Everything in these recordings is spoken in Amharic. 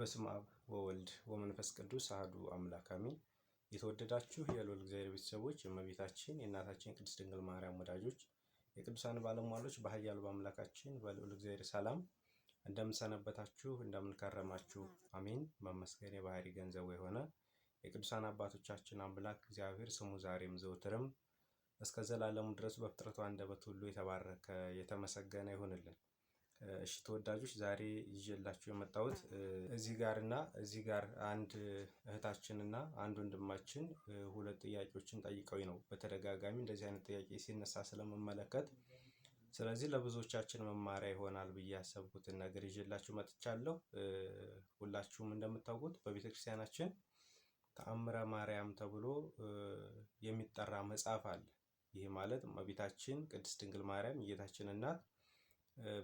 በስመ አብ ወወልድ ወመንፈስ ቅዱስ አሐዱ አምላክ አሜን። የተወደዳችሁ የልዑል እግዚአብሔር ቤተሰቦች፣ የእመቤታችን የእናታችን ቅድስት ድንግል ማርያም ወዳጆች፣ የቅዱሳን ባለሟሎች በኃያሉ በአምላካችን በልዑል እግዚአብሔር ሰላም እንደምንሰነበታችሁ እንደምንከረማችሁ አሜን። መመስገን የባህሪ ገንዘቡ የሆነ የቅዱሳን አባቶቻችን አምላክ እግዚአብሔር ስሙ ዛሬም ዘወትርም እስከ ዘላለሙ ድረስ በፍጥረቱ አንደበት ሁሉ የተባረከ የተመሰገነ ይሁንልን። እሺ ተወዳጆች፣ ዛሬ ይዤላችሁ የመጣሁት እዚህ ጋር አንድ እህታችንና አንድ ወንድማችን ሁለት ጥያቄዎችን ጠይቀው ነው። በተደጋጋሚ እንደዚህ አይነት ጥያቄ ሲነሳ ስለምመለከት፣ ስለዚህ ለብዙዎቻችን መማሪያ ይሆናል ብዬ ያሰብኩትን ነገር ይዤላችሁ መጥቻለሁ። ሁላችሁም እንደምታውቁት በቤተክርስቲያናችን ተአምረ ማርያም ተብሎ የሚጠራ መጽሐፍ አለ። ይህ ማለት እመቤታችን ቅድስት ድንግል ማርያም የጌታችን እናት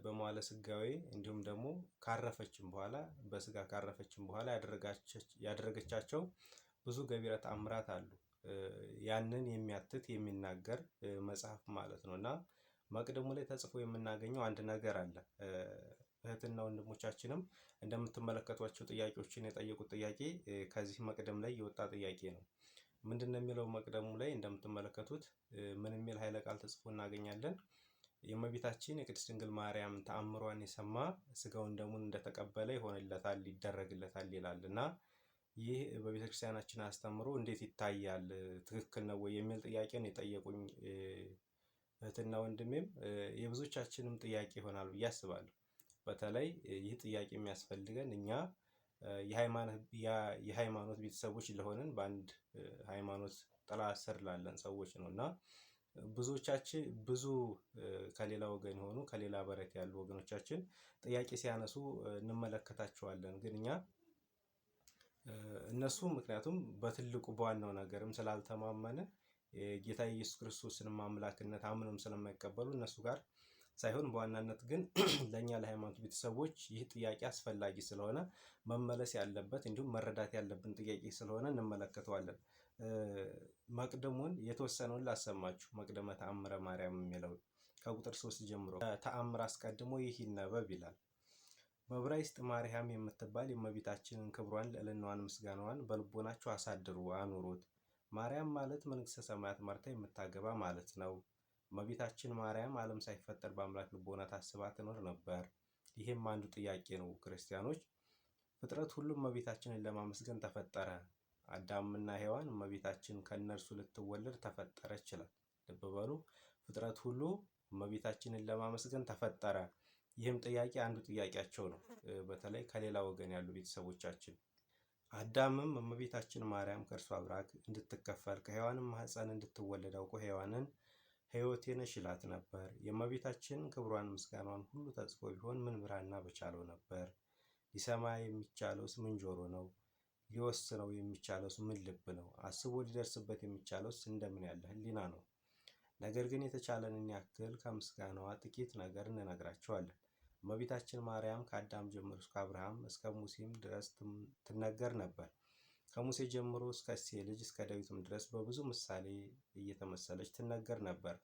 በመዋዕለ ሥጋዌ እንዲሁም ደግሞ ካረፈችም በኋላ በስጋ ካረፈችም በኋላ ያደረገቻቸው ብዙ ገቢረ ተአምራት አሉ። ያንን የሚያትት የሚናገር መጽሐፍ ማለት ነው እና መቅደሙ ላይ ተጽፎ የምናገኘው አንድ ነገር አለ። እህትና ወንድሞቻችንም እንደምትመለከቷቸው ጥያቄዎችን የጠየቁት ጥያቄ ከዚህ መቅደም ላይ የወጣ ጥያቄ ነው። ምንድነው የሚለው? መቅደሙ ላይ እንደምትመለከቱት ምን የሚል ኃይለ ቃል ተጽፎ እናገኛለን? የእመቤታችን የቅድስት ድንግል ማርያም ተአምሯን የሰማ ስጋውን ደሙን እንደተቀበለ ይሆንለታል ይደረግለታል ይላል እና ይህ በቤተክርስቲያናችን አስተምሮ እንዴት ይታያል? ትክክል ነው ወይ የሚል ጥያቄ ነው የጠየቁኝ እህትና ወንድሜም የብዙዎቻችንም ጥያቄ ይሆናል ብዬ አስባለሁ። በተለይ ይህ ጥያቄ የሚያስፈልገን እኛ የሃይማኖት ቤተሰቦች ለሆንን በአንድ ሃይማኖት ጥላ ስር ላለን ሰዎች ነው እና ብዙዎቻችን ከሌላ ወገን የሆኑ ከሌላ በረት ያሉ ወገኖቻችን ጥያቄ ሲያነሱ እንመለከታቸዋለን። ግን እኛ እነሱ ምክንያቱም በትልቁ በዋናው ነገርም ስላልተማመነ ጌታ ኢየሱስ ክርስቶስንም አምላክነት አምነውም ስለማይቀበሉ እነሱ ጋር ሳይሆን በዋናነት ግን ለእኛ ለሃይማኖት ቤተሰቦች ይህ ጥያቄ አስፈላጊ ስለሆነ መመለስ ያለበት እንዲሁም መረዳት ያለብን ጥያቄ ስለሆነ እንመለከተዋለን። መቅደሙን የተወሰነውን ላሰማችሁ። መቅደመ ተአምረ ማርያም የሚለው ከቁጥር 3 ጀምሮ ተአምር አስቀድሞ ይህ ይነበብ ይላል። በዕብራይስጥ ማርያም የምትባል የእመቤታችንን ክብሯን ልዕልናዋን ምስጋናዋን በልቦናችሁ አሳድሩ አኑሩት። ማርያም ማለት መንግሥተ ሰማያት መርታ የምታገባ ማለት ነው። እመቤታችን ማርያም ዓለም ሳይፈጠር በአምላክ ልቦና ታስባ ትኖር ነበር። ይህም አንዱ ጥያቄ ነው። ክርስቲያኖች ፍጥረት ሁሉም እመቤታችንን ለማመስገን ተፈጠረ። አዳምና ሔዋን እመቤታችን ከእነርሱ ልትወለድ ተፈጠረች ይላል። ልብ በሉ፣ ፍጥረት ሁሉ እመቤታችንን ለማመስገን ተፈጠረ። ይህም ጥያቄ አንዱ ጥያቄያቸው ነው። በተለይ ከሌላ ወገን ያሉ ቤተሰቦቻችን አዳምም እመቤታችን ማርያም ከእርሷ ብራክ እንድትከፈል ከሔዋንም ማኅፀን እንድትወለድ አውቆ ሔዋንን ሕይወቴ ነሽ ይላት ነበር። የእመቤታችን ክብሯን ምስጋናዋን ሁሉ ተጽፎ ቢሆን ምን ብራና በቻለው ነበር? ሊሰማ የሚቻለውስ ምን ጆሮ ነው? ሊወስነው የሚቻለውስ ምን ልብ ነው? አስቦ ሊደርስበት የሚቻለውስ እንደምን ያለ ሕሊና ነው? ነገር ግን የተቻለንን ያክል ከምስጋናዋ ጥቂት ነገር እንነግራቸዋለን። እመቤታችን ማርያም ከአዳም ጀምሮ እስከ አብርሃም እስከ ሙሴም ድረስ ትነገር ነበር። ከሙሴ ጀምሮ እስከ እሴይ ልጅ እስከ ዳዊትም ድረስ በብዙ ምሳሌ እየተመሰለች ትነገር ነበር።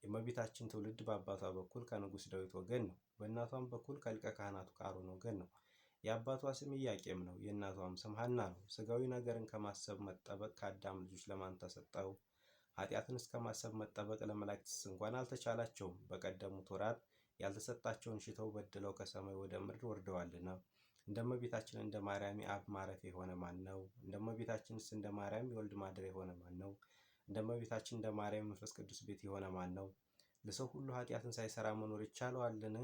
የእመቤታችን ትውልድ በአባቷ በኩል ከንጉሥ ዳዊት ወገን ነው። በእናቷም በኩል ከሊቀ ካህናቱ ከአሮን ወገን ነው። የአባቷ ስም ኢያቄም ነው። የእናቷም ስም ሐና ነው። ሥጋዊ ነገርን ከማሰብ መጠበቅ ከአዳም ልጆች ለማን ተሰጠው? ኃጢአትን እስከ ማሰብ መጠበቅ ለመላእክትስ እንኳን አልተቻላቸውም። በቀደሙት ወራት ያልተሰጣቸውን ሽተው በድለው ከሰማይ ወደ ምድር ወርደዋልና። እንደ እመቤታችን እንደ ማርያም የአብ ማረፊያ የሆነ ማን ነው? እንደ እመቤታችንስ እንደ ማርያም የወልድ ማደሪያ የሆነ ማን ነው? እንደ እመቤታችን እንደ ማርያም መንፈስ ቅዱስ ቤት የሆነ ማን ነው? ለሰው ሁሉ ኃጢአትን ሳይሰራ መኖር ይቻለዋልን?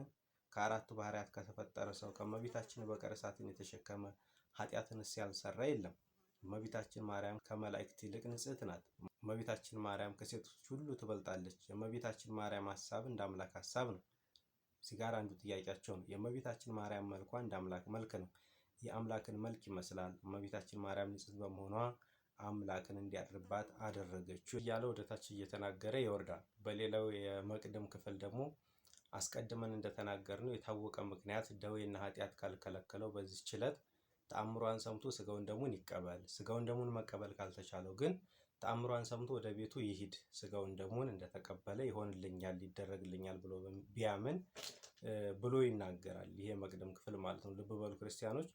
ከአራቱ ባህርያት ከተፈጠረ ሰው ከእመቤታችን በቀር እሳትን የተሸከመ ኃጢአትንስ ያልሰራ የለም። እመቤታችን ማርያም ከመላእክት ይልቅ ንጽሕት ናት። እመቤታችን ማርያም ከሴቶች ሁሉ ትበልጣለች። የእመቤታችን ማርያም ሐሳብ እንደ አምላክ ሐሳብ ነው። እዚህ ጋር አንዱ ጥያቄያቸው ነው። የእመቤታችን ማርያም መልኳ እንደ አምላክ መልክ ነው። የአምላክን መልክ ይመስላል። እመቤታችን ማርያም ንጽሕት በመሆኗ አምላክን እንዲያድርባት አደረገችው እያለ ወደታች እየተናገረ ይወርዳል። በሌላው የመቅደም ክፍል ደግሞ አስቀድመን እንደተናገርነው የታወቀ ምክንያት ደዌና ኃጢአት ካልከለከለው በዚህች ዕለት ተአምሯን ሰምቶ ስጋውን ደሙን ይቀበል። ስጋውን ደሙን መቀበል ካልተቻለው ግን ተአምሯን ሰምቶ ወደ ቤቱ ይሂድ። ስጋውን ደሙን እንደተቀበለ ይሆንልኛል ይደረግልኛል ብሎ ቢያምን ብሎ ይናገራል። ይሄ መቅደም ክፍል ማለት ነው። ልብ በሉ ክርስቲያኖች፣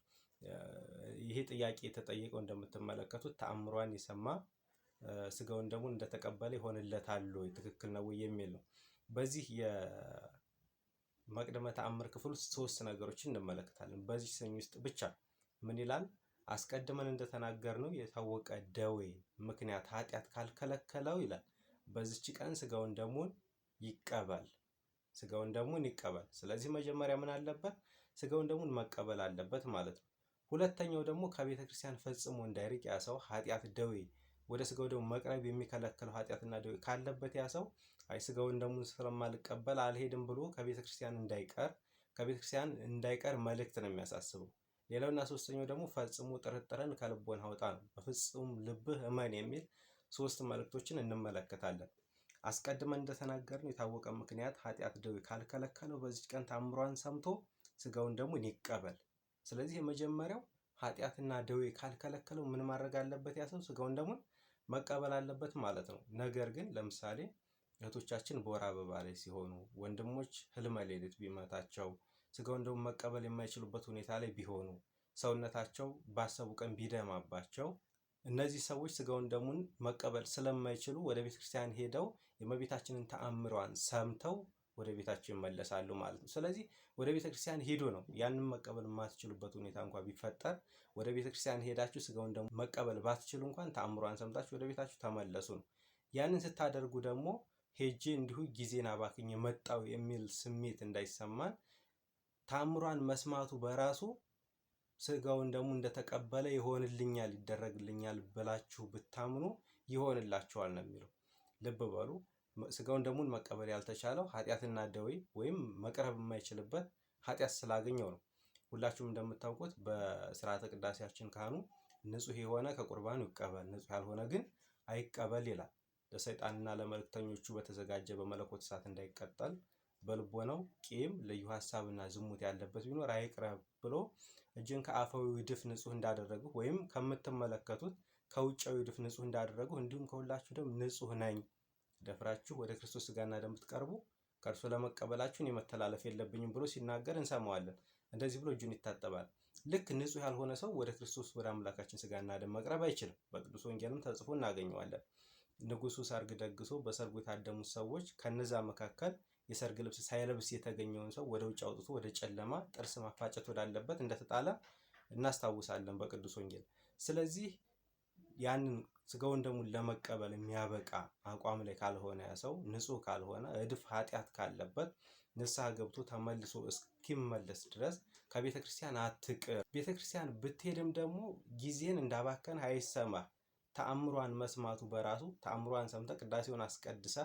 ይሄ ጥያቄ የተጠየቀው እንደምትመለከቱት ተአምሯን የሰማ ስጋውን ደግሞ እንደተቀበለ ይሆንለታል ወይ ትክክል ነው ወይ የሚል ነው። በዚህ የመቅደመ ተአምር ክፍል ውስጥ 3 ነገሮችን እንመለከታለን። በዚህ ሰኞ ውስጥ ብቻ ምን ይላል? አስቀድመን እንደተናገርነው የታወቀ ደዌ ምክንያት ኃጢአት ካልከለከለው ይላል በዚች ቀን ስጋውን ደሙን ይቀበል። ስጋውን ደሙን ይቀበል። ስለዚህ መጀመሪያ ምን አለበት? ስጋውን ደሙን መቀበል አለበት ማለት ነው። ሁለተኛው ደግሞ ከቤተ ክርስቲያን ፈጽሞ እንዳይርቅ ያ ሰው ኃጢአት ደዌ ወደ ስጋው ደሙ መቅረብ የሚከለክለው ኃጢአትና ደዌ ካለበት ያ ሰው አይ ስጋውን ደሙን ስለማልቀበል አልሄድም ብሎ ከቤተ ክርስቲያን እንዳይቀር መልእክት ነው የሚያሳስበው። ሌላውና ሶስተኛው ደግሞ ፈጽሞ ጥርጥርን ከልቦና አውጣ ነው። በፍጹም ልብህ እመን የሚል 3 መልእክቶችን እንመለከታለን። አስቀድመን እንደተናገርነው የታወቀ ምክንያት ኃጢአት ደዌ ካልከለከለው በዚች ቀን ተአምሯን ሰምቶ ስጋውን ደሙን ይቀበል። ስለዚህ የመጀመሪያው ኃጢአትና ደዌ ካልከለከለው ምን ማድረግ አለበት? ያ ሰው ስጋውን ደሙን መቀበል አለበት ማለት ነው። ነገር ግን ለምሳሌ እህቶቻችን በወር አበባ ላይ ሲሆኑ፣ ወንድሞች ህልመ ሌሊት ቢመታቸው፣ ስጋውን ደሙን መቀበል የማይችሉበት ሁኔታ ላይ ቢሆኑ፣ ሰውነታቸው ባሰቡ ቀን ቢደማባቸው፣ እነዚህ ሰዎች ስጋውን ደሙን መቀበል ስለማይችሉ ወደ ቤተክርስቲያን ሄደው የእመቤታችንን ተአምሯን ሰምተው ወደ ቤታቸው ይመለሳሉ ማለት ነው። ስለዚህ ወደ ቤተክርስቲያን ሄዶ ነው ያንን መቀበል የማትችሉበት ሁኔታ እንኳን ቢፈጠር ወደ ቤተክርስቲያን ሄዳችሁ ስጋውን ደሙን መቀበል ባትችሉ እንኳን ተአምሯን ሰምታችሁ ወደ ቤታችሁ ተመለሱ ነው። ያንን ስታደርጉ ደግሞ ሄጄ እንዲሁ ጊዜን አባክኜ መጣው የሚል ስሜት እንዳይሰማን ተአምሯን መስማቱ በራሱ ስጋውን ደሙን እንደተቀበለ ይሆንልኛል፣ ይደረግልኛል ብላችሁ ብታምኑ ይሆንላችኋል ነው የሚለው። ልብ በሉ። ስጋውን ደሙን መቀበል ያልተቻለው ኃጢአትና ደዌ ወይም መቅረብ የማይችልበት ኃጢአት ስላገኘው ነው። ሁላችሁም እንደምታውቁት በስርዓተ ቅዳሴያችን ካህኑ ንጹሕ የሆነ ከቁርባኑ ይቀበል፣ ንጹሕ ያልሆነ ግን አይቀበል ይላል። ለሰይጣንና ለመልእክተኞቹ በተዘጋጀ በመለኮት እሳት እንዳይቀጠል በልቦናው ቂም፣ ልዩ ሀሳብና ዝሙት ያለበት ቢኖር አይቅረብ ብሎ እጅን ከአፋዊ ድፍ ንጹሕ እንዳደረግሁ ወይም ከምትመለከቱት ከውጫዊ ድፍ ንጹሕ እንዳደረግሁ እንዲሁም ከሁላችሁ ደም ንጹሕ ነኝ ደፍራችሁ ወደ ክርስቶስ ስጋና ደም ብትቀርቡ ከእርሱ ለመቀበላችሁ እኔ መተላለፍ የለብኝም ብሎ ሲናገር እንሰማዋለን። እንደዚህ ብሎ እጁን ይታጠባል። ልክ ንጹሕ ያልሆነ ሰው ወደ ክርስቶስ ወደ አምላካችን ስጋና ደም መቅረብ አይችልም። በቅዱስ ወንጌልም ተጽፎ እናገኘዋለን። ንጉሱ ሰርግ ደግሶ በሰርጉ የታደሙት ሰዎች ከነዛ መካከል የሰርግ ልብስ ሳይለብስ የተገኘውን ሰው ወደ ውጭ አውጥቶ ወደ ጨለማ ጥርስ ማፋጨት ወዳለበት እንደተጣለ እናስታውሳለን በቅዱስ ወንጌል። ስለዚህ ያንን ስጋውን ደሙን ለመቀበል የሚያበቃ አቋም ላይ ካልሆነ ያ ሰው ንጹሕ ካልሆነ እድፍ ኃጢአት ካለበት ንስሐ ገብቶ ተመልሶ እስኪመለስ ድረስ ከቤተ ክርስቲያን አትቅር። ቤተ ክርስቲያን ብትሄድም ደግሞ ጊዜን እንዳባከን አይሰማህ። ተአምሯን መስማቱ በራሱ ተአምሯን ሰምተ ቅዳሴውን አስቀድሰ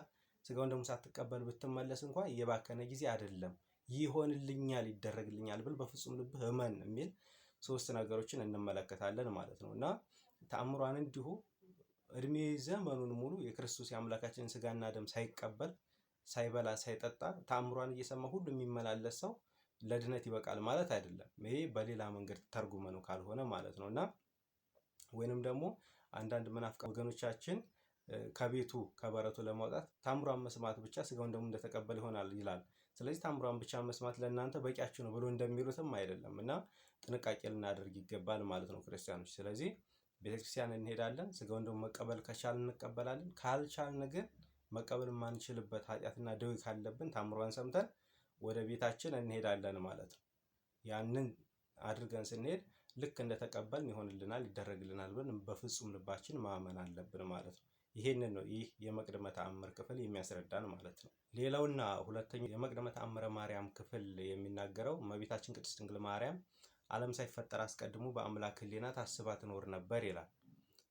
ስጋውን ደሙን ሳትቀበል ብትመለስ እንኳን የባከነ ጊዜ አይደለም። ይሆንልኛል፣ ይደረግልኛል ብል በፍጹም ልብህ እመን የሚል 3 ነገሮችን እንመለከታለን ማለት ነው። እና ተአምሯን እንዲሁ እድሜ ዘመኑን ሙሉ የክርስቶስ የአምላካችንን ስጋና ደም ሳይቀበል ሳይበላ ሳይጠጣ ተአምሯን እየሰማ ሁሉ የሚመላለስ ሰው ለድነት ይበቃል ማለት አይደለም። ይሄ በሌላ መንገድ ተርጉመነው ካልሆነ ማለት ነው። እና ወይንም ደግሞ አንዳንድ መናፍቃን ወገኖቻችን ከቤቱ ከበረቱ ለማውጣት ተአምሯን መስማት ብቻ ስጋውን ደሙን እንደተቀበለ ይሆናል ይላል። ስለዚህ ተአምሯን ብቻ መስማት ለእናንተ በቂያችሁ ነው ብሎ እንደሚሉትም አይደለም። እና ጥንቃቄ ልናደርግ ይገባል ማለት ነው ክርስቲያኖች። ስለዚህ ቤተክርስቲያን እንሄዳለን፣ ስጋውን ደሙን መቀበል ከቻልን እንቀበላለን። ካልቻልን ግን መቀበል የማንችልበት ኃጢአትና ደዌ ካለብን ተአምሯን ሰምተን ወደ ቤታችን እንሄዳለን ማለት ነው። ያንን አድርገን ስንሄድ ልክ እንደተቀበልን ይሆንልናል፣ ይደረግልናል ብለን በፍጹም ልባችን ማመን አለብን ማለት ነው። ይሄንን ነው ይህ የመቅደመ ተአምር ክፍል የሚያስረዳን ማለት ነው። ሌላውና ሁለተኛው የመቅደመ ተአምረ ማርያም ክፍል የሚናገረው እመቤታችን ቅድስት ድንግል ማርያም ዓለም ሳይፈጠር አስቀድሞ በአምላክ ሕሊና ታስባ ትኖር ነበር ይላል።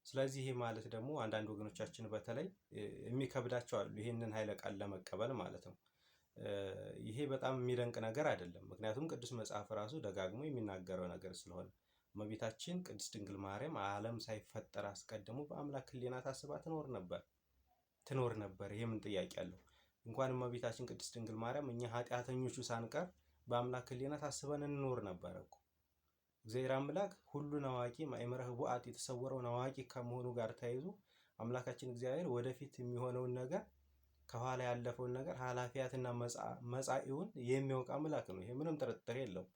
ስለዚህ ይህ ማለት ደግሞ አንዳንድ ወገኖቻችን በተለይ የሚከብዳቸው አሉ፣ ይህንን ኃይለ ቃል ለመቀበል ማለት ነው። ይሄ በጣም የሚደንቅ ነገር አይደለም። ምክንያቱም ቅዱስ መጽሐፍ ራሱ ደጋግሞ የሚናገረው ነገር ስለሆነ እመቤታችን ቅድስት ድንግል ማርያም ዓለም ሳይፈጠር አስቀድሞ በአምላክ ሕሊና ታስባ ትኖር ነበር። ይሄ ምን ጥያቄ አለው? እንኳን እመቤታችን ቅድስት ድንግል ማርያም እኛ ኃጢአተኞቹ ሳንቀር በአምላክ ሕሊና ታስበን እንኖር ነበር እኮ። እግዚአብሔር አምላክ ሁሉን አዋቂ ማእምረ ኅቡዓት የተሰወረውን አዋቂ ከመሆኑ ጋር ተያይዞ አምላካችን እግዚአብሔር ወደፊት የሚሆነውን ነገር ከኋላ ያለፈውን ነገር ኃላፊያትና መጻኢውን የሚያውቅ አምላክ ነው። ይሄ ምንም ጥርጥር የለውም።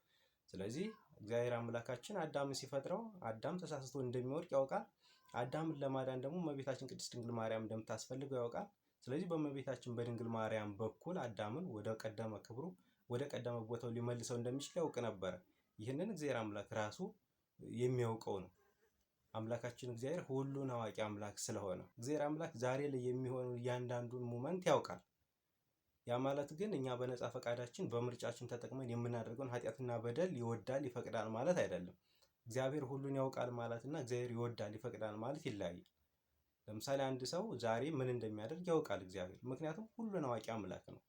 ስለዚህ እግዚአብሔር አምላካችን አዳምን ሲፈጥረው አዳም ተሳስቶ እንደሚወድቅ ያውቃል። አዳምን ለማዳን ደግሞ እመቤታችን ቅድስት ድንግል ማርያም እንደምታስፈልገው ያውቃል። ስለዚህ በእመቤታችን በድንግል ማርያም በኩል አዳምን ወደ ቀደመ ክብሩ ወደ ቀደመ ቦታው ሊመልሰው እንደሚችል ያውቅ ነበረ። ይህንን እግዚአብሔር አምላክ ራሱ የሚያውቀው ነው። አምላካችን እግዚአብሔር ሁሉን አዋቂ አምላክ ስለሆነ እግዚአብሔር አምላክ ዛሬ ላይ የሚሆኑ እያንዳንዱን ሞመንት ያውቃል። ያ ማለት ግን እኛ በነፃ ፈቃዳችን በምርጫችን ተጠቅመን የምናደርገውን ኃጢአትና በደል ይወዳል ይፈቅዳል ማለት አይደለም። እግዚአብሔር ሁሉን ያውቃል ማለት እና እግዚአብሔር ይወዳል ይፈቅዳል ማለት ይለያያል። ለምሳሌ አንድ ሰው ዛሬ ምን እንደሚያደርግ ያውቃል እግዚአብሔር፣ ምክንያቱም ሁሉን አዋቂ አምላክ ነው።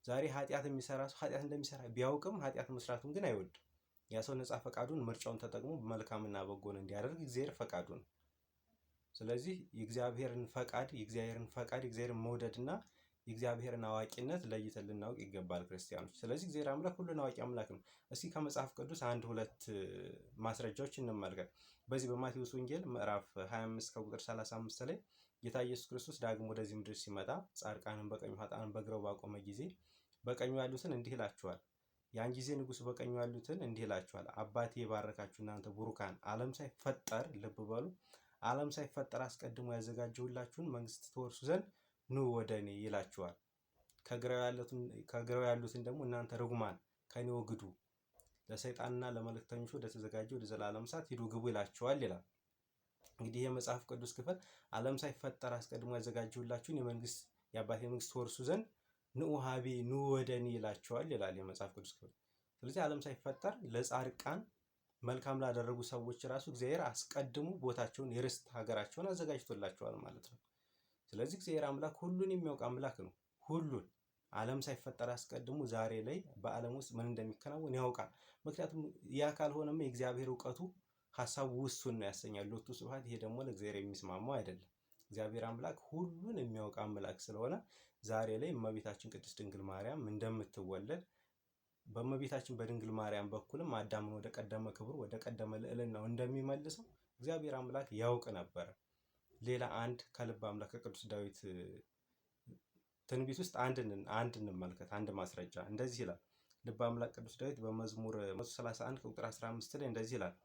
ዛሬ ኃጢአት የሚሰራ ሰው ኃጢአት እንደሚሰራ ቢያውቅም ኃጢአት መስራቱን ግን አይወድም። ያ ሰው ነፃ ፈቃዱን ምርጫውን ተጠቅሞ መልካምና በጎን እንዲያደርግ እግዚአብሔር ፈቃዱ ነው። ስለዚህ የእግዚአብሔርን ፈቃድ የእግዚአብሔርን መውደድና የእግዚአብሔርን አዋቂነት ለይተን ልናውቅ ይገባል ክርስቲያኖች። ስለዚህ እግዚአብሔር አምላክ ሁሉን አዋቂ አምላክ ነው። እስኪ ከመጽሐፍ ቅዱስ አንድ ሁለት ማስረጃዎች እንመልከት። በዚህ በማቴዎስ ወንጌል ምዕራፍ 25 ከቁጥር 35 ላይ ጌታ ኢየሱስ ክርስቶስ ዳግም ወደዚህ ምድር ሲመጣ ጻድቃንን በቀኙ ኃጥአንን በግራው ባቆመ ጊዜ በቀኙ ያሉትን እንዲህ ይላቸዋል። ያን ጊዜ ንጉሥ በቀኙ ያሉትን እንዲህ ይላቸዋል፣ አባቴ የባረካችሁ እናንተ ቡሩካን፣ ዓለም ሳይፈጠር ልብ በሉ፣ ዓለም ሳይፈጠር አስቀድሞ ያዘጋጀሁላችሁን መንግስት ትወርሱ ዘንድ ኑ ወደ እኔ ይላችኋል። ከግራው ያሉትን ደግሞ እናንተ ርጉማን ከኔ ወግዱ፣ ለሰይጣንና ለመልእክተኞቹ ወደ ተዘጋጀው ወደ ዘላለም እሳት ሂዱ ግቡ ይላችኋል ይላል። እንግዲህ የመጽሐፍ ቅዱስ ክፍል ዓለም ሳይፈጠር አስቀድሞ ያዘጋጀሁላችሁን የአባቴ መንግስት ትወርሱ ዘንድ ንዑ ሀቤ ኑ ወደ እኔ ይላችኋል ይላል የመጽሐፍ ቅዱስ ክፍል። ስለዚህ ዓለም ሳይፈጠር ለጻድቃን መልካም ላደረጉ ሰዎች ራሱ እግዚአብሔር አስቀድሞ ቦታቸውን የርስት ሀገራቸውን አዘጋጅቶላቸዋል ማለት ነው። ስለዚህ እግዚአብሔር አምላክ ሁሉን የሚያውቅ አምላክ ነው። ሁሉን ዓለም ሳይፈጠር አስቀድሞ ዛሬ ላይ በዓለም ውስጥ ምን እንደሚከናወን ያውቃል። ምክንያቱም ያ ካልሆነም የእግዚአብሔር እውቀቱ ሀሳቡ ውሱን ነው ያሰኛል። ሎቱ ስብሐት። ይሄ ደግሞ ለእግዚአብሔር የሚስማማው አይደለም። እግዚአብሔር አምላክ ሁሉን የሚያውቅ አምላክ ስለሆነ ዛሬ ላይ እመቤታችን ቅድስት ድንግል ማርያም እንደምትወለድ በእመቤታችን በድንግል ማርያም በኩልም አዳምን ወደ ቀደመ ክብሩ ወደ ቀደመ ልዕልናው እንደሚመልሰው እግዚአብሔር አምላክ ያውቅ ነበረ። ሌላ አንድ ከልበ አምላክ ከቅዱስ ዳዊት ትንቢት ውስጥ አንድ እንመልከት። አንድ ማስረጃ እንደዚህ ይላል። ልበ አምላክ ቅዱስ ዳዊት በመዝሙር 131 ቁጥር 15 ላይ እንደዚህ ይላል፣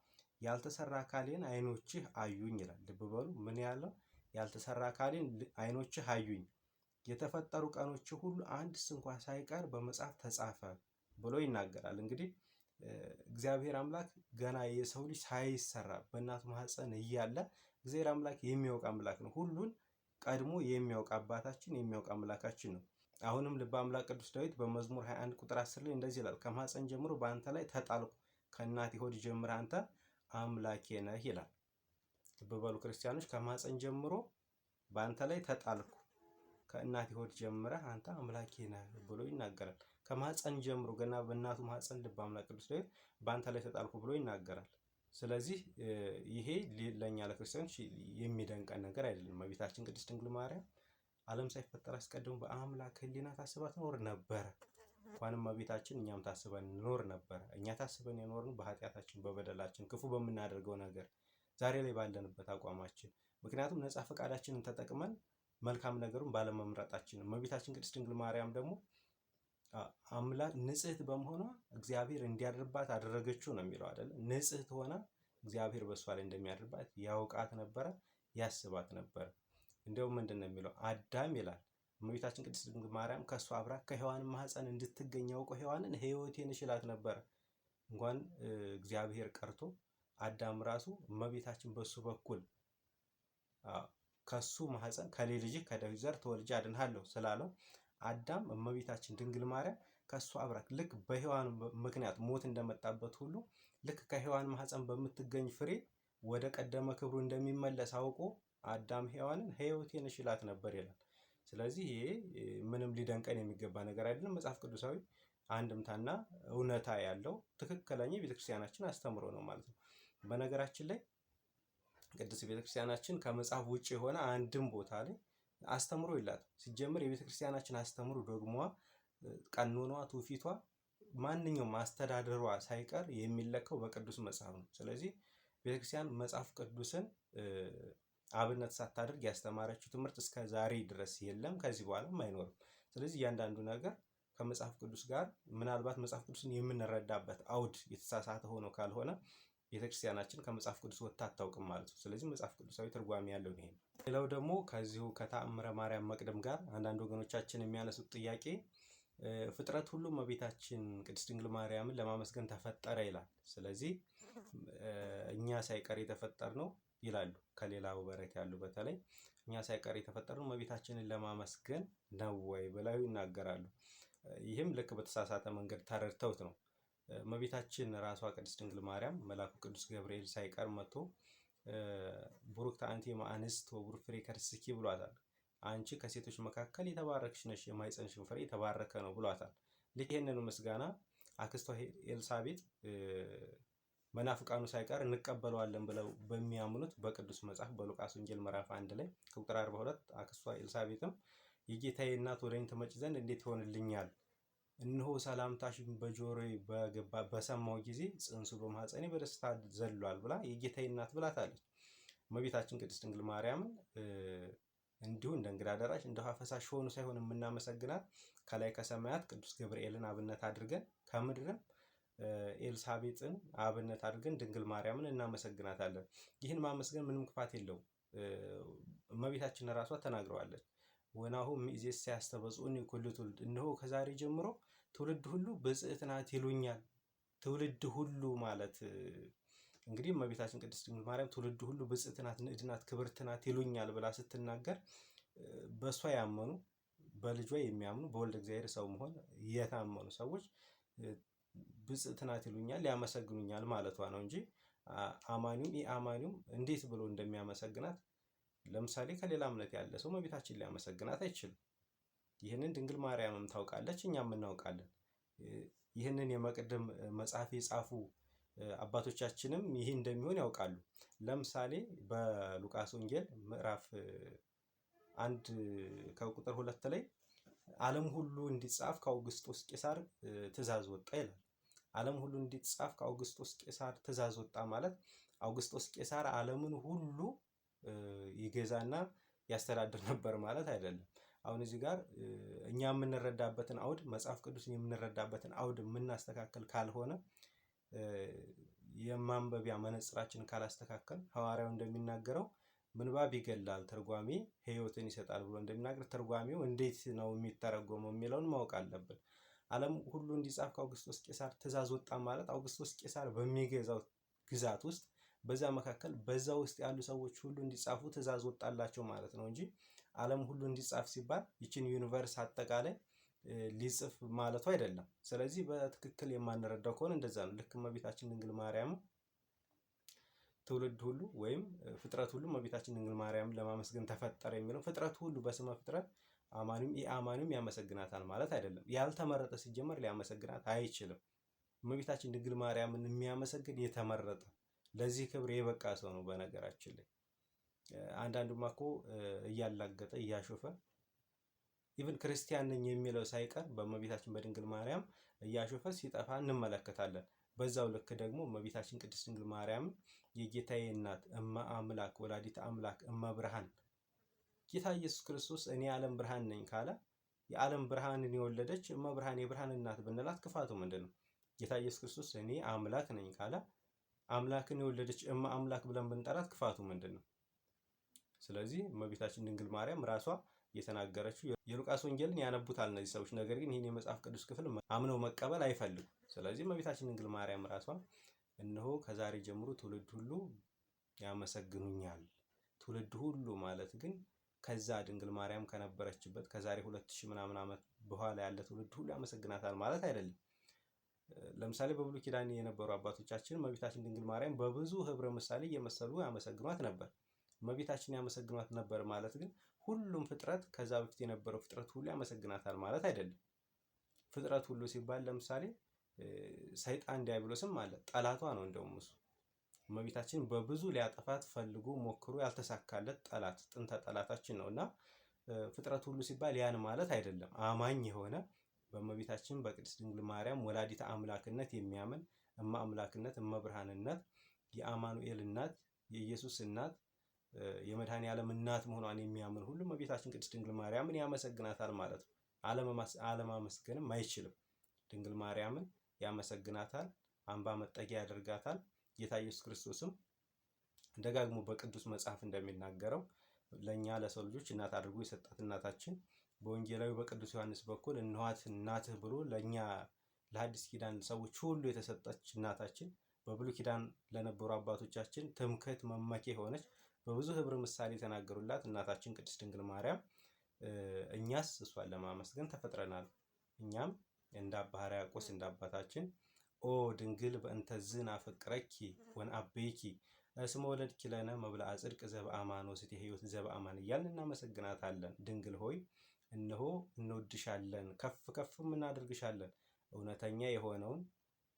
ያልተሰራ አካሌን ዓይኖችህ አዩኝ ይላል። ልብ በሉ፣ ምን ያለው? ያልተሰራ አካሌን ዓይኖችህ አዩኝ፣ የተፈጠሩ ቀኖች ሁሉ አንድስ እንኳ ሳይቀር በመጽሐፍ ተጻፈ ብሎ ይናገራል። እንግዲህ እግዚአብሔር አምላክ ገና የሰው ልጅ ሳይሰራ በእናቱ ማህፀን እያለ እግዚአብሔር አምላክ የሚያውቅ አምላክ ነው። ሁሉን ቀድሞ የሚያውቅ አባታችን የሚያውቅ አምላካችን ነው። አሁንም ልበ አምላክ ቅዱስ ዳዊት በመዝሙር 21 ቁጥር 10 ላይ እንደዚህ ይላል፣ ከማህፀን ጀምሮ በአንተ ላይ ተጣልኩ፣ ከእናቴ ሆድ ጀምረህ አንተ አምላኬ ነህ ይላል። ልብ በሉ ክርስቲያኖች፣ ከማህፀን ጀምሮ በአንተ ላይ ተጣልኩ፣ ከእናቴ ሆድ ጀምረህ አንተ አምላኬ ነህ ብሎ ይናገራል። ከማህፀን ጀምሮ ገና በእናቱ ማህፀን ልበ አምላክ ቅዱስ ዳዊት በአንተ ላይ ተጣልኩ ብሎ ይናገራል። ስለዚህ ይሄ ለኛ ለክርስቲያኖች የሚደንቀን ነገር አይደለም። እመቤታችን ቅድስት ድንግል ማርያም ዓለም ሳይፈጠር አስቀድሞ በአምላክ ሕሊና ታስባ ትኖር ነበረ። እንኳንም እመቤታችን እኛም ታስበን እንኖር ነበረ። እኛ ታስበን የኖርን በኃጢአታችን በበደላችን ክፉ በምናደርገው ነገር ዛሬ ላይ ባለንበት አቋማችን፣ ምክንያቱም ነፃ ፈቃዳችንን ተጠቅመን መልካም ነገሩን ባለመምረጣችን። እመቤታችን ቅድስት ድንግል ማርያም ደግሞ አምላክ ንጽሕት በመሆኗ እግዚአብሔር እንዲያድርባት አደረገችው ነው የሚለው አይደለ? ንጽሕት ሆና እግዚአብሔር በእሷ ላይ እንደሚያድርባት ያውቃት ነበረ፣ ያስባት ነበረ። እንዲያውም ምንድን ነው የሚለው? አዳም ይላል እመቤታችን ቅድስት ድንግል ማርያም ከእሷ አብራ ከሔዋን ማህፀን እንድትገኝ ያውቀው ሔዋንን ሕይወቴን እሽላት ነበረ። እንኳን እግዚአብሔር ቀርቶ አዳም ራሱ እመቤታችን በሱ በኩል ከሱ ማህፀን ከልጅ ልጅ ከዳዊት ዘር ተወልጄ አድንሃለሁ ስላለው አዳም እመቤታችን ድንግል ማርያም ከሱ አብራክ ልክ በሔዋን ምክንያት ሞት እንደመጣበት ሁሉ ልክ ከሔዋን ማህፀን በምትገኝ ፍሬ ወደ ቀደመ ክብሩ እንደሚመለስ አውቆ አዳም ሔዋንን ሕይወቴን እሽላት ነበር ይላል። ስለዚህ ይሄ ምንም ሊደንቀን የሚገባ ነገር አይደለም። መጽሐፍ ቅዱሳዊ አንድምታና እውነታ ያለው ትክክለኛ ቤተክርስቲያናችን አስተምሮ ነው ማለት ነው። በነገራችን ላይ ቅድስት ቤተክርስቲያናችን ከመጽሐፍ ውጭ የሆነ አንድም ቦታ ላይ አስተምሮ ይላት። ሲጀምር የቤተክርስቲያናችን አስተምሮ ዶግሟ፣ ቀኖኗ፣ ትውፊቷ፣ ማንኛውም አስተዳደሯ ሳይቀር የሚለካው በቅዱስ መጽሐፍ ነው። ስለዚህ ቤተክርስቲያን መጽሐፍ ቅዱስን አብነት ሳታደርግ ያስተማረችው ትምህርት እስከ ዛሬ ድረስ የለም፣ ከዚህ በኋላም አይኖርም። ስለዚህ እያንዳንዱ ነገር ከመጽሐፍ ቅዱስ ጋር ምናልባት መጽሐፍ ቅዱስን የምንረዳበት አውድ የተሳሳተ ሆኖ ካልሆነ ቤተክርስቲያናችን ከመጽሐፍ ቅዱስ ወጥታ አታውቅም ማለት ነው። ስለዚህ መጽሐፍ ቅዱሳዊ ትርጓሜ ያለው ይሄ ነው። ሌላው ደግሞ ከዚሁ ከተአምረ ማርያም መቅደም ጋር አንዳንድ ወገኖቻችን የሚያነሱት ጥያቄ ፍጥረት ሁሉ እመቤታችን ቅድስት ድንግል ማርያምን ለማመስገን ተፈጠረ ይላል። ስለዚህ እኛ ሳይቀር የተፈጠር ነው ይላሉ። ከሌላው በረት ያሉ በተለይ እኛ ሳይቀር የተፈጠር ነው እመቤታችንን ለማመስገን ነው ወይ ብለው ይናገራሉ። ይህም ልክ በተሳሳተ መንገድ ተረድተውት ነው። እመቤታችን ራሷ ቅድስት ድንግል ማርያም መልአኩ ቅዱስ ገብርኤል ሳይቀር መጥቶ ቡሩክት አንቲ እምአንስት ወቡሩክ ፍሬ ከርሥኪ ብሏታል። አንቺ ከሴቶች መካከል የተባረክሽ ነሽ፣ የማኅፀንሽም ፍሬ የተባረከ ነው ብሏታል። ልክ ይህንኑ ምስጋና አክስቷ ኤልሳቤጥ መናፍቃኑ ሳይቀር እንቀበለዋለን ብለው በሚያምኑት በቅዱስ መጽሐፍ በሉቃስ ወንጌል ምዕራፍ 1 ላይ ቁጥር 42 አክስቷ ኤልሳቤጥም የጌታዬ እናት ወደ እኔ ትመጭ ዘንድ እንዴት ይሆንልኛል? እነሆ ሰላምታሽን በጆሮዬ በሰማሁ ጊዜ ጽንሱ በማኅፀኔ በደስታ ዘሏል ብላ የጌታዬ እናት ብላታለች። እመቤታችን ቅድስት ድንግል ማርያምን እንዲሁ እንደ እንግዳ ደራሽ እንደ ውሃ ፈሳሽ ሆኖ ሳይሆን የምናመሰግናት ከላይ ከሰማያት ቅዱስ ገብርኤልን አብነት አድርገን ከምድርም ኤልሳቤጥን አብነት አድርገን ድንግል ማርያምን እናመሰግናታለን። ይህን ማመስገን ምንም ክፋት የለውም። እመቤታችን ራሷ ተናግረዋለች። ወናሁ እምይእዜሰ ያስተበጽኡኒ ኩሉ ትውልድ፣ እነሆ ከዛሬ ጀምሮ ትውልድ ሁሉ ብፅዕት ናት ይሉኛል። ትውልድ ሁሉ ማለት እንግዲህ እመቤታችን ቅድስት ድንግል ማርያም ትውልድ ሁሉ ብፅዕት ናት፣ ንዕድ ናት፣ ክብርት ናት ይሉኛል ብላ ስትናገር በእሷ ያመኑ በልጇ የሚያምኑ በወልደ እግዚአብሔር ሰው መሆን የታመኑ ሰዎች ብፅዕት ናት ይሉኛል፣ ያመሰግኑኛል ማለቷ ነው እንጂ አማኒውም ኢአማኒውም እንዴት ብሎ እንደሚያመሰግናት ለምሳሌ ከሌላ እምነት ያለ ሰው እመቤታችን ሊያመሰግናት አይችልም። ይህንን ድንግል ማርያምም ታውቃለች፣ እኛም እናውቃለን። ይህንን የመቅደም መጽሐፍ የጻፉ አባቶቻችንም ይህ እንደሚሆን ያውቃሉ። ለምሳሌ በሉቃስ ወንጌል ምዕራፍ 1 ከቁጥር 2 ላይ ዓለም ሁሉ እንዲጻፍ ከአውግስጦስ ቄሳር ትእዛዝ ወጣ ይላል። ዓለም ሁሉ እንዲጻፍ ከአውግስጦስ ቄሳር ትእዛዝ ወጣ ማለት አውግስጦስ ቄሳር ዓለምን ሁሉ ይገዛና ያስተዳድር ነበር ማለት አይደለም። አሁን እዚህ ጋር እኛ የምንረዳበትን አውድ መጽሐፍ ቅዱስን የምንረዳበትን አውድ የምናስተካከል ካልሆነ የማንበቢያ መነጽራችንን ካላስተካከል ሐዋርያው እንደሚናገረው ምንባብ ይገላል ትርጓሜ ሕይወትን ይሰጣል ብሎ እንደሚናገር ትርጓሜው እንዴት ነው የሚተረጎመው የሚለውን ማወቅ አለብን። ዓለም ሁሉ እንዲጻፍ ከአውግስጦስ ቄሳር ትእዛዝ ወጣ ማለት አውግስጦስ ቄሳር በሚገዛው ግዛት ውስጥ በዛ መካከል በዛ ውስጥ ያሉ ሰዎች ሁሉ እንዲጻፉ ትእዛዝ ወጣላቸው ማለት ነው እንጂ ዓለም ሁሉ እንዲጻፍ ሲባል ይችን ዩኒቨርስ አጠቃላይ ሊጽፍ ማለቱ አይደለም። ስለዚህ በትክክል የማንረዳው ከሆነ እንደዛ ነው። ልክ እመቤታችን ድንግል ማርያም ትውልድ ሁሉ ወይም ፍጥረት ሁሉ እመቤታችን ድንግል ማርያምን ለማመስገን ተፈጠረ የሚለው ፍጥረት ሁሉ በስመ ፍጥረት አማኒም ኢአማኒም ያመሰግናታል ማለት አይደለም። ያልተመረጠ ሲጀመር ሊያመሰግናት አይችልም። እመቤታችን ድንግል ማርያምን የሚያመሰግን የተመረጠ ለዚህ ክብር የበቃ ሰው ነው። በነገራችን ላይ አንዳንዱማ እኮ እያላገጠ እያሾፈ ኢቭን ክርስቲያን ነኝ የሚለው ሳይቀር በእመቤታችን በድንግል ማርያም እያሾፈ ሲጠፋ እንመለከታለን። በዛው ልክ ደግሞ እመቤታችን ቅድስት ድንግል ማርያም የጌታዬ እናት እመ አምላክ ወላዲተ አምላክ እመ ብርሃን ጌታ ኢየሱስ ክርስቶስ እኔ የዓለም ብርሃን ነኝ ካለ የዓለም ብርሃንን የወለደች እመ ብርሃን የብርሃን እናት ብንላት ክፋቱ ምንድን ነው? ጌታ ኢየሱስ ክርስቶስ እኔ አምላክ ነኝ ካለ አምላክን የወለደች እመ አምላክ ብለን ብንጠራት ክፋቱ ምንድን ነው? ስለዚህ እመቤታችን ድንግል ማርያም ራሷ የተናገረችው የሉቃስ ወንጌልን ያነቡታል እነዚህ ሰዎች፣ ነገር ግን ይህን የመጽሐፍ ቅዱስ ክፍል አምነው መቀበል አይፈልጉም። ስለዚህ እመቤታችን ድንግል ማርያም ራሷ እነሆ ከዛሬ ጀምሮ ትውልድ ሁሉ ያመሰግኑኛል። ትውልድ ሁሉ ማለት ግን ከዛ ድንግል ማርያም ከነበረችበት ከዛሬ 2000 ምናምን ዓመት በኋላ ያለ ትውልድ ሁሉ ያመሰግናታል ማለት አይደለም። ለምሳሌ በብሉይ ኪዳን የነበሩ አባቶቻችን እመቤታችን ድንግል ማርያም በብዙ ህብረ ምሳሌ እየመሰሉ ያመሰግኗት ነበር። እመቤታችን ያመሰግኗት ነበር ማለት ግን ሁሉም ፍጥረት ከዛ በፊት የነበረው ፍጥረት ሁሉ ያመሰግናታል ማለት አይደለም። ፍጥረት ሁሉ ሲባል ለምሳሌ ሰይጣን ዲያብሎስም አለ፣ ጠላቷ ነው። እንደውም እሱ እመቤታችን በብዙ ሊያጠፋት ፈልጎ ሞክሮ ያልተሳካለት ጠላት ጥንተ ጠላታችን ነው እና ፍጥረት ሁሉ ሲባል ያን ማለት አይደለም። አማኝ የሆነ በእመቤታችን በቅድስት ድንግል ማርያም ወላዲተ አምላክነት የሚያምን እመ አምላክነት እመ ብርሃንነት የአማኑኤል እናት የኢየሱስ እናት የመድኃኔ ዓለም እናት መሆኗን የሚያምን ሁሉ እመቤታችን ቅድስት ድንግል ማርያምን ያመሰግናታል ማለት ነው። አለማመስገንም አይችልም። ድንግል ማርያምን ያመሰግናታል፣ አምባ መጠጊያ ያደርጋታል። ጌታ ኢየሱስ ክርስቶስም ደጋግሞ በቅዱስ መጽሐፍ እንደሚናገረው ለኛ ለሰው ልጆች እናት አድርጎ የሰጣት እናታችን በወንጌላዊ በቅዱስ ዮሐንስ በኩል እንኋት እናትህ ብሎ ለኛ ለሐዲስ ኪዳን ሰዎች ሁሉ የተሰጠች እናታችን በብሉይ ኪዳን ለነበሩ አባቶቻችን ትምክህት መመኪያ የሆነች በብዙ ህብረ ምሳሌ የተናገሩላት እናታችን ቅድስት ድንግል ማርያም እኛስ እሷን ለማመስገን ተፈጥረናል። እኛም እንደ አባ ሕርያቆስ እንደ አባታችን ኦ ድንግል በእንተዝን አፈቅረኪ ወንአበይኪ እስመ ወለድኪ ለነ መብልዐ ጽድቅ ዘበአማን ወስቴ ሕይወት ዘበአማን እያልን እናመሰግናታለን። ድንግል ሆይ እነሆ እንወድሻለን፣ ከፍ ከፍም እናደርግሻለን። እውነተኛ የሆነውን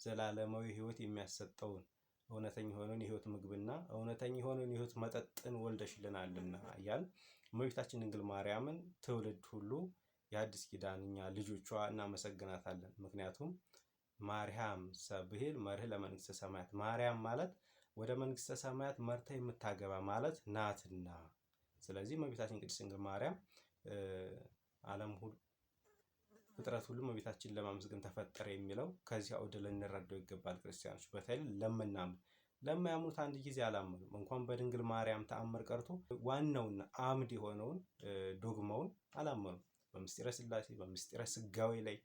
ዘላለማዊ ሕይወት የሚያሰጠውን እውነተኛ የሆነውን የሕይወት ምግብና እውነተኛ የሆነውን የሕይወት መጠጥን ወልደሽልናልና እያልን እመቤታችን ድንግል ማርያምን ትውልድ ሁሉ የአዲስ ኪዳን እኛ ልጆቿ እናመሰግናታለን። ምክንያቱም ማርያም ሰብሂል መርህ ለመንግስተ ሰማያት፣ ማርያም ማለት ወደ መንግስተ ሰማያት መርታ የምታገባ ማለት ናትና። ስለዚህ እመቤታችን ቅድስት ድንግል ማርያም ዓለም ሁሉ ፍጥረት ሁሉ እመቤታችን ለማመስገን ተፈጠረ የሚለው ከዚህ አውድ ልንረዳው ይገባል። ክርስቲያኖች በተለይ ለማያምኑት አንድ ጊዜ አላመኑም። እንኳን በድንግል ማርያም ተአምር ቀርቶ ዋናውና አምድ የሆነውን ዶግማውን አላመኑም። በምስጢረ ሥላሴ፣ በምስጢረ ሥጋዌ ላይ፣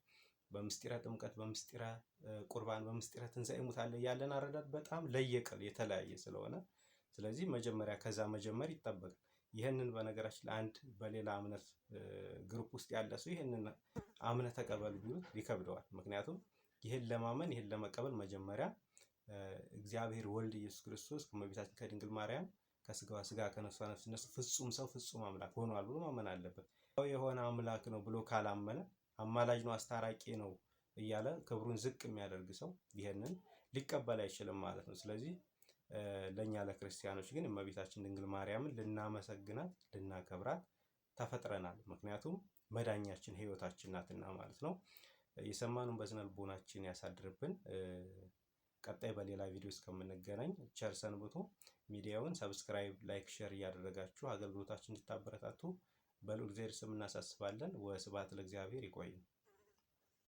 በምስጢረ ጥምቀት፣ በምስጢረ ቁርባን፣ በምስጢረ ትንሣኤ ሙታን ላይ ያለን አረዳድ በጣም ለየቅል የተለያየ ስለሆነ ስለዚህ መጀመሪያ ከዛ መጀመር ይጠበቃል። ይህንን በነገራችን ለአንድ በሌላ እምነት ግሩፕ ውስጥ ያለ ሰው ይህንን አምነ ተቀበል ቢሉት ይከብደዋል። ምክንያቱም ይህን ለማመን ይህን ለመቀበል መጀመሪያ እግዚአብሔር ወልድ ኢየሱስ ክርስቶስ ከእመቤታችን ከድንግል ማርያም ከስጋዋ ስጋ ከነፍሷ ነፍስ ነስቶ ፍጹም ሰው ፍጹም አምላክ ሆኗል ብሎ ማመን አለበት። የሆነ አምላክ ነው ብሎ ካላመነ አማላጅ ነው አስታራቂ ነው እያለ ክብሩን ዝቅ የሚያደርግ ሰው ይህንን ሊቀበል አይችልም ማለት ነው። ስለዚህ ለኛ ለክርስቲያኖች ግን እመቤታችን ድንግል ማርያምን ልናመሰግናት ልናከብራት ተፈጥረናል። ምክንያቱም መዳኛችን ሕይወታችን ናትና ማለት ነው። የሰማነውን በስነ ልቦናችን ያሳድርብን። ቀጣይ በሌላ ቪዲዮ እስከምንገናኝ ቸር ሰንብቱ። ሚዲያውን ሰብስክራይብ፣ ላይክ፣ ሼር እያደረጋችሁ አገልግሎታችን እንድታበረታቱ በልዑል እግዚአብሔር ስም እናሳስባለን። ወስብሐት ለእግዚአብሔር። ይቆይ።